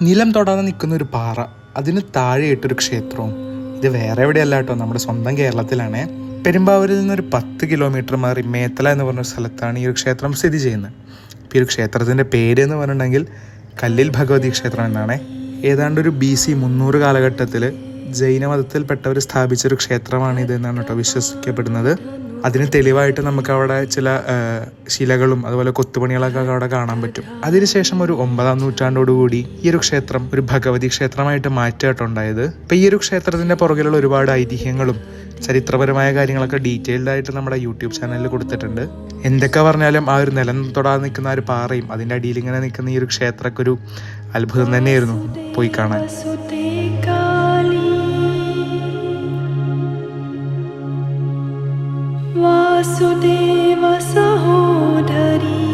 നിലം തൊടാതെ നിൽക്കുന്ന ഒരു പാറ, അതിന് താഴെയിട്ടൊരു ക്ഷേത്രവും. ഇത് വേറെ എവിടെയല്ല കേട്ടോ, നമ്മുടെ സ്വന്തം കേരളത്തിലാണ്. പെരുമ്പാവൂരിൽ നിന്നൊരു 10 കിലോമീറ്റർ മാറി മേത്തല എന്ന് പറഞ്ഞ സ്ഥലത്താണ് ഈ ഒരു ക്ഷേത്രം സ്ഥിതി ചെയ്യുന്നത്. ഇപ്പോൾ ഈ ഒരു ക്ഷേത്രത്തിൻ്റെ പേര് എന്ന് പറഞ്ഞിട്ടുണ്ടെങ്കിൽ കല്ലിൽ ഭഗവതി ക്ഷേത്രം എന്നാണ്. ഏതാണ്ട് ഒരു BC 300 കാലഘട്ടത്തിൽ ജൈനമതത്തിൽപ്പെട്ടവർ സ്ഥാപിച്ചൊരു ക്ഷേത്രമാണ് ഇത് എന്നാണ് കേട്ടോ വിശ്വസിക്കപ്പെടുന്നത്. അതിന് തെളിവായിട്ട് നമുക്ക് അവിടെ ചില ശിലകളും അതുപോലെ കൊത്തുപണികളൊക്കെ അവിടെ കാണാൻ പറ്റും. അതിനുശേഷം ഒരു 9ാം നൂറ്റാണ്ടോടുകൂടി ഈ ഒരു ക്ഷേത്രം ഒരു ഭഗവതി ക്ഷേത്രമായിട്ട് മാറ്റായിട്ടുണ്ടായത്. ഇപ്പം ഈ ഒരു ക്ഷേത്രത്തിൻ്റെ പുറകിലുള്ള ഒരുപാട് ഐതിഹ്യങ്ങളും ചരിത്രപരമായ കാര്യങ്ങളൊക്കെ ഡീറ്റെയിൽഡ് ആയിട്ട് നമ്മുടെ യൂട്യൂബ് ചാനലിൽ കൊടുത്തിട്ടുണ്ട്. എന്തൊക്കെ പറഞ്ഞാലും ആ ഒരു നിലം തൊടാതെ നിൽക്കുന്ന ആ ഒരു പാറയും അതിൻ്റെ അടിയിൽ ഇങ്ങനെ നിൽക്കുന്ന ഈ ഒരു ക്ഷേത്രമൊക്കെ ഒരു അത്ഭുതം തന്നെയായിരുന്നു പോയി കാണാൻ. वासुदेव सहोदरी